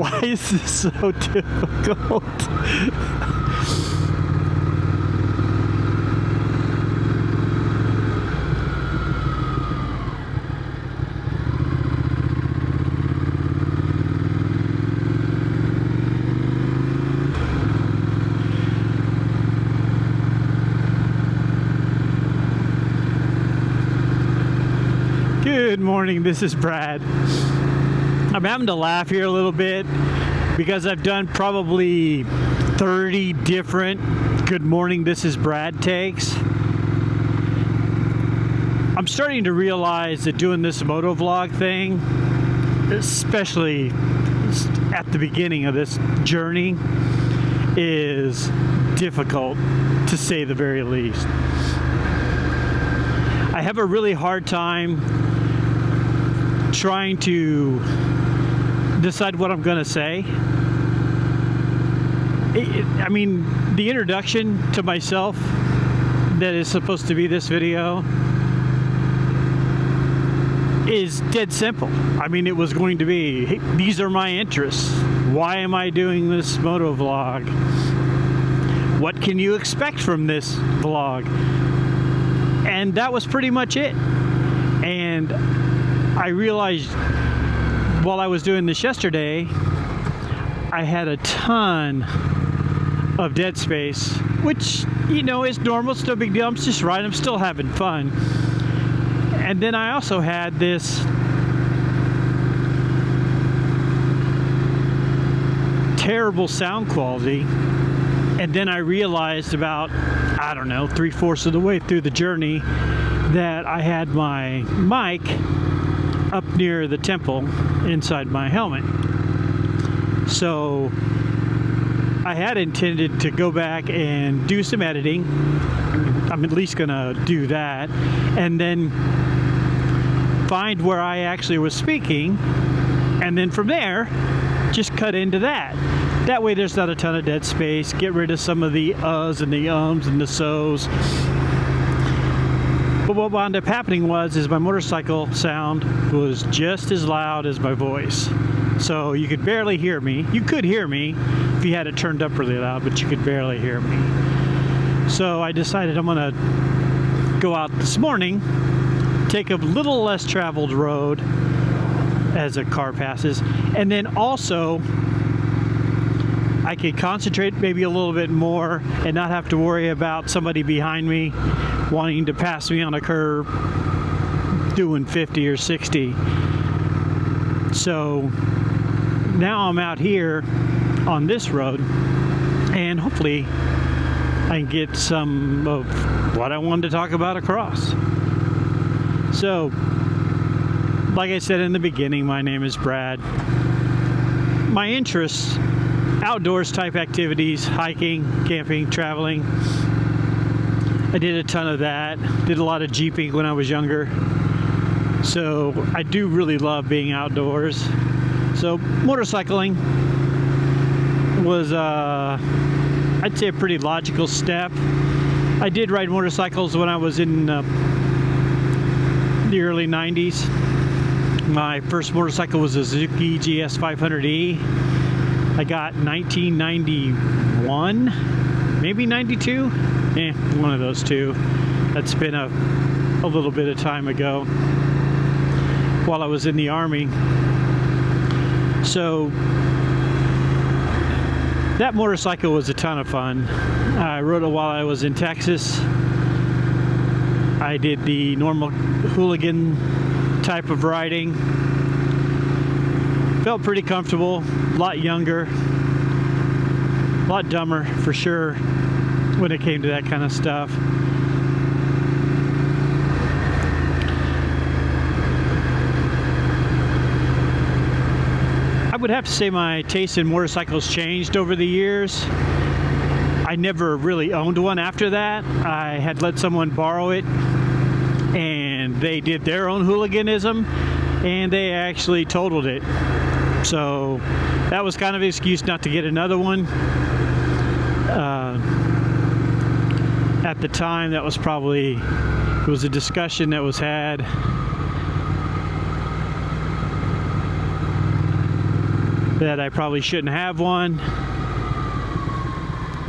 Why is this so difficult? Good morning, this is Brad. I'm having to laugh here a little bit because I've done probably 30 different good morning, this is Brad takes. I'm starting to realize that doing this motovlog thing, especially at the beginning of this journey, is difficult to say the very least. I have a really hard time trying to decide what I'm gonna say. I mean, the introduction to myself that is supposed to be this video is dead simple. I mean, it was going to be, hey, these are my interests. Why am I doing this moto vlog? What can you expect from this vlog? And that was pretty much it. And I realized while I was doing this yesterday, I had a ton of dead space, which, you know, is normal, it's no big deal. I'm just riding, I'm still having fun. And then I also had this terrible sound quality. And then I realized about, I don't know, 3/4 of the way through the journey that I had my mic up near the temple inside my helmet. So I had intended to go back and do some editing. I'm at least gonna do that, and then find where I actually was speaking, and then from there just cut into that. That way there's not a ton of dead space. Get rid of some of the uhs and the ums and the so's. But what wound up happening is my motorcycle sound was just as loud as my voice. So you could barely hear me. You could hear me if you had it turned up really loud, but you could barely hear me. So I decided I'm gonna go out this morning, take a little less traveled road as a car passes, and then also I could concentrate maybe a little bit more and not have to worry about somebody behind me wanting to pass me on a curve doing 50 or 60. So now I'm out here on this road, and hopefully I can get some of what I wanted to talk about across. So, like I said in the beginning, my name is Brad. My interests: outdoors type activities, hiking, camping, traveling. I did a ton of that. Did a lot of jeeping when I was younger. So I do really love being outdoors. So motorcycling was, I'd say, a pretty logical step. I did ride motorcycles when I was in the early 90s. My first motorcycle was a Suzuki GS 500E. I got 1991, maybe 92. One of those two. That's been a little bit of time ago while I was in the Army. So that motorcycle was a ton of fun. I rode it while I was in Texas. I did the normal hooligan type of riding. Felt pretty comfortable, a lot younger, a lot dumber for sure when it came to that kind of stuff. I would have to say my taste in motorcycles changed over the years. I never really owned one after that. I had let someone borrow it, and they did their own hooliganism, and they actually totaled it. So that was kind of an excuse not to get another one. At the time, that was probably, it was a discussion that was had. that I probably shouldn't have one.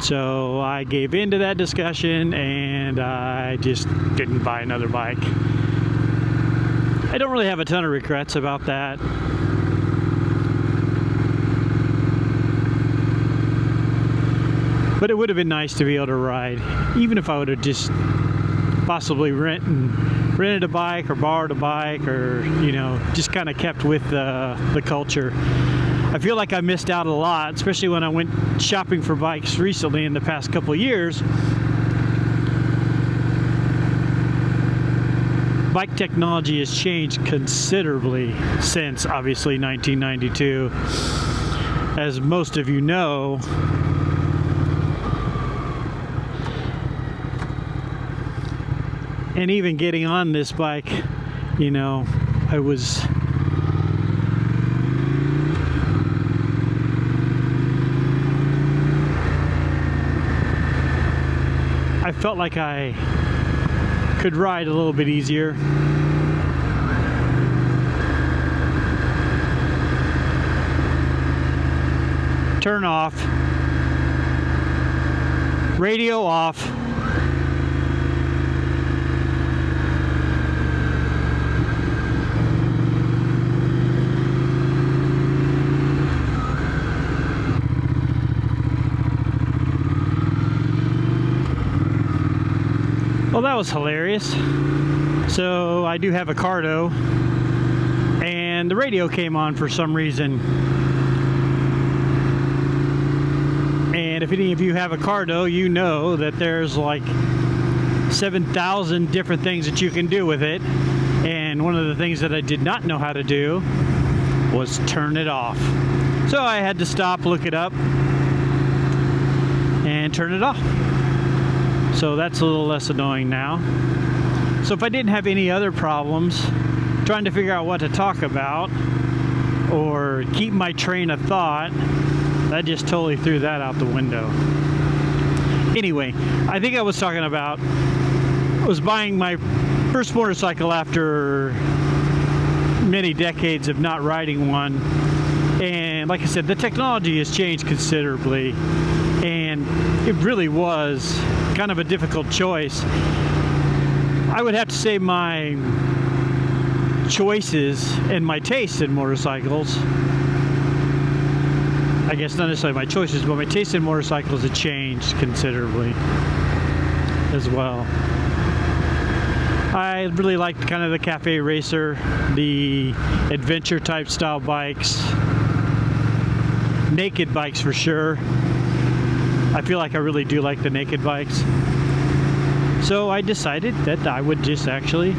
So I gave in to that discussion and I just didn't buy another bike. I don't really have a ton of regrets about that. But it would have been nice to be able to ride, even if I would have just possibly rented a bike or borrowed a bike, or just kind of kept with the culture. I feel like I missed out a lot, especially when I went shopping for bikes recently in the past couple of years. Bike technology has changed considerably since, obviously, 1992. As most of you know, and even getting on this bike, I felt like I could ride a little bit easier. Turn off, radio off. Well, that was hilarious. So I do have a Cardo, and the radio came on for some reason. And if any of you have a Cardo, you know that there's like 7,000 different things that you can do with it. And one of the things that I did not know how to do was turn it off. So I had to stop, look it up, and turn it off. So that's a little less annoying now. So if I didn't have any other problems trying to figure out what to talk about or keep my train of thought, I just totally threw that out the window. Anyway, I think I was talking about was buying my first motorcycle after many decades of not riding one. And like I said, the technology has changed considerably, and it really was kind of a difficult choice. I would have to say my choices and my taste in motorcycles, I guess not necessarily my choices, but my taste in motorcycles have changed considerably as well. I really liked kind of the cafe racer, the adventure type style bikes, naked bikes for sure. I feel like I really do like the naked bikes. So I decided that I would just actually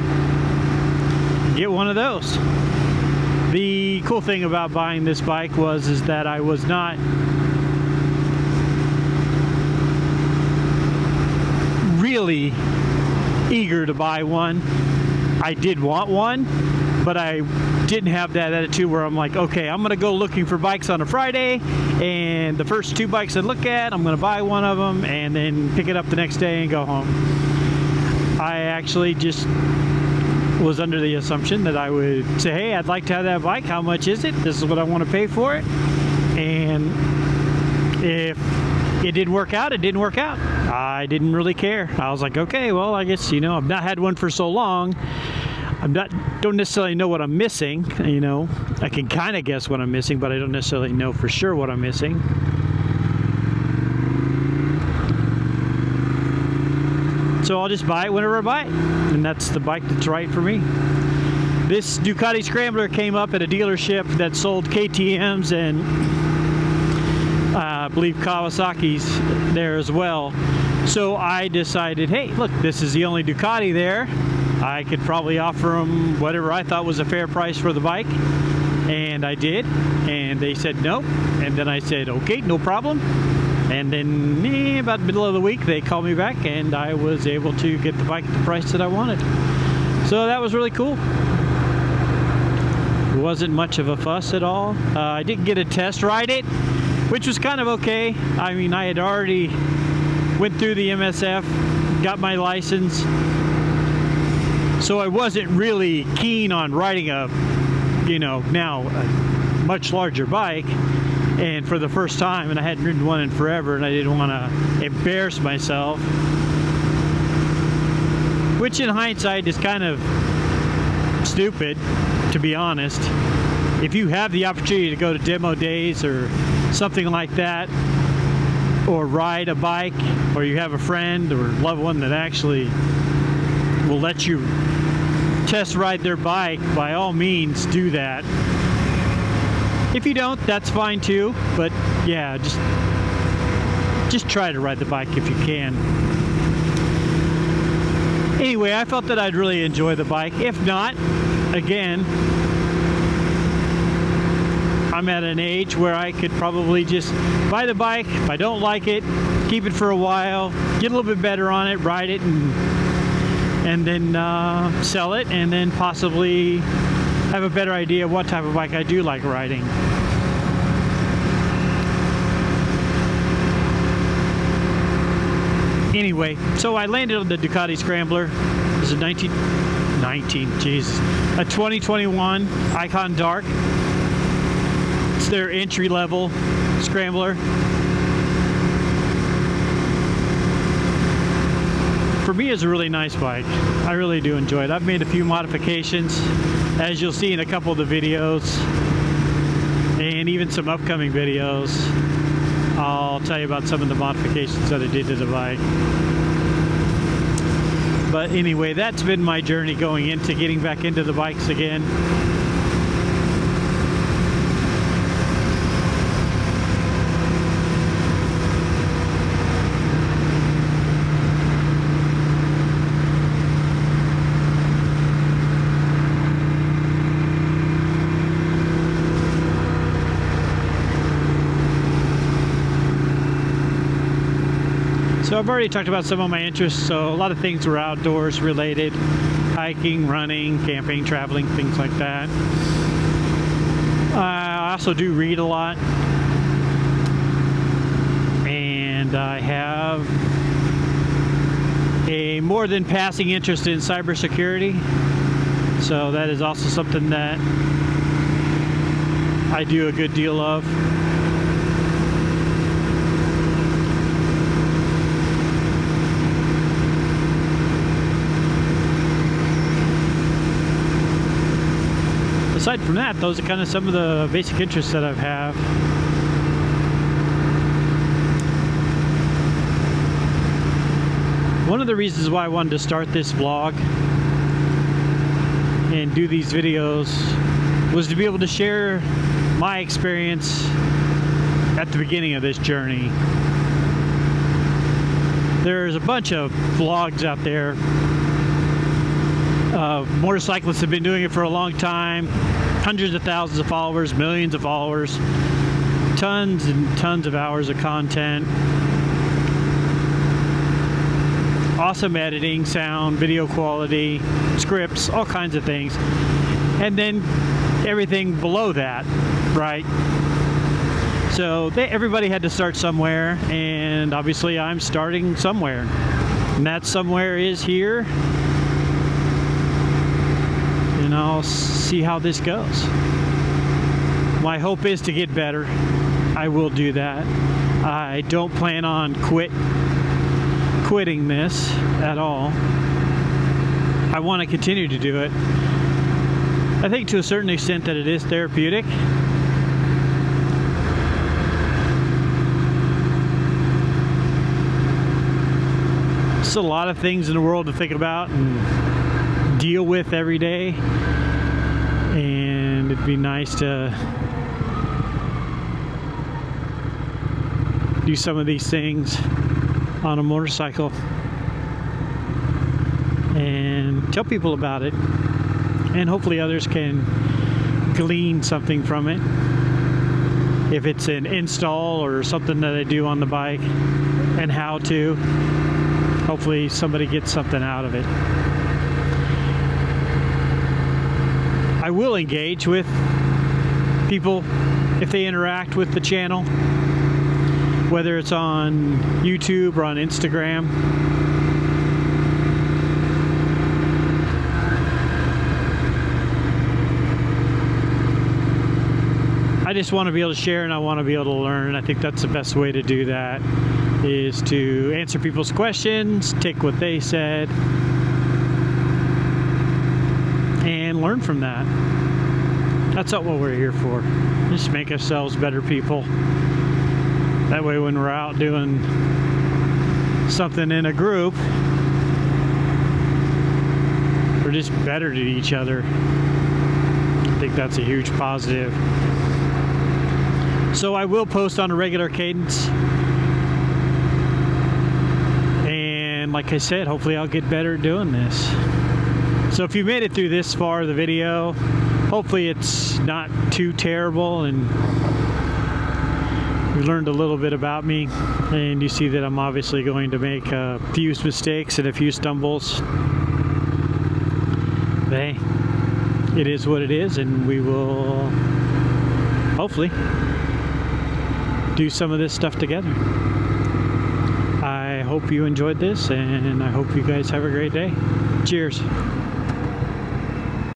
get one of those. The cool thing about buying this bike is that I was not really eager to buy one. I did want one, but I didn't have that attitude where I'm like, okay, I'm gonna go looking for bikes on a Friday, and the first two bikes I look at, I'm gonna buy one of them and then pick it up the next day and go home. I actually just was under the assumption that I would say, hey, I'd like to have that bike. How much is it? This is what I want to pay for it. And if it didn't work out, it didn't work out. I didn't really care. I was like, okay, well, I guess, I've not had one for so long. Don't necessarily know what I'm missing. I can kind of guess what I'm missing, but I don't necessarily know for sure what I'm missing. So I'll just buy it whenever I buy it, and that's the bike that's right for me. This Ducati Scrambler came up at a dealership that sold KTM's and I believe Kawasaki's there as well. So I decided, hey, look, this is the only Ducati there. I could probably offer them whatever I thought was a fair price for the bike, and I did, and they said no, and then I said, okay, no problem. And then about the middle of the week, they called me back, and I was able to get the bike at the price that I wanted. So that was really cool. It wasn't much of a fuss at all. I didn't get to test ride it, which was kind of okay. I mean, I had already went through the MSF, got my license, so I wasn't really keen on riding a, now a much larger bike. and for the first time, and I hadn't ridden one in forever, and I didn't want to embarrass myself, which in hindsight is kind of stupid, to be honest. If you have the opportunity to go to demo days or something like that, or ride a bike, or you have a friend or loved one that actually will let you test ride their bike, by all means do that. If you don't, that's fine too, but yeah, just try to ride the bike if you can. Anyway, I felt that I'd really enjoy the bike. If not, again, I'm at an age where I could probably just buy the bike. If I don't like it, keep it for a while, get a little bit better on it, ride it, and then sell it, and then possibly have a better idea of what type of bike I do like riding. Anyway, so I landed on the Ducati Scrambler. This is a 2021 Icon Dark. It's their entry-level Scrambler. For me, it's a really nice bike. I really do enjoy it. I've made a few modifications, as you'll see in a couple of the videos, and even some upcoming videos. I'll tell you about some of the modifications that I did to the bike. But anyway, that's been my journey going into getting back into the bikes again. So I've already talked about some of my interests, so a lot of things were outdoors related: hiking, running, camping, traveling, things like that. I also do read a lot, and I have a more than passing interest in cybersecurity, so that is also something that I do a good deal of. Aside from that, those are kind of some of the basic interests that I have. One of the reasons why I wanted to start this vlog and do these videos was to be able to share my experience at the beginning of this journey. There's a bunch of vlogs out there. Motorcyclists have been doing it for a long time. Hundreds of thousands of followers, millions of followers, tons and tons of hours of content. Awesome editing, sound, video quality, scripts, all kinds of things. And then everything below that, right? So everybody had to start somewhere, and obviously I'm starting somewhere. And that somewhere is here. And I'll see how this goes. My hope is to get better. I will do that. I don't plan on quitting this at all. I want to continue to do it. I think to a certain extent that it is therapeutic. It's a lot of things in the world to think about and deal with every day, and it'd be nice to do some of these things on a motorcycle and tell people about it, and hopefully others can glean something from it. If it's an install or something that I do on the bike and how to, hopefully somebody gets something out of it. I will engage with people if they interact with the channel, whether it's on YouTube or on Instagram. I just want to be able to share, and I want to be able to learn. I think that's the best way to do that, is to answer people's questions, take what they said, and learn from that. That's not what we're here for. Just make ourselves better people. That way when we're out doing something in a group, we're just better to each other. I think that's a huge positive. So I will post on a regular cadence. And like I said, hopefully I'll get better at doing this. So if you made it through this far of the video, hopefully it's not too terrible and you learned a little bit about me, and you see that I'm obviously going to make a few mistakes and a few stumbles. But hey, it is what it is, and we will hopefully do some of this stuff together. I hope you enjoyed this, and I hope you guys have a great day. Cheers.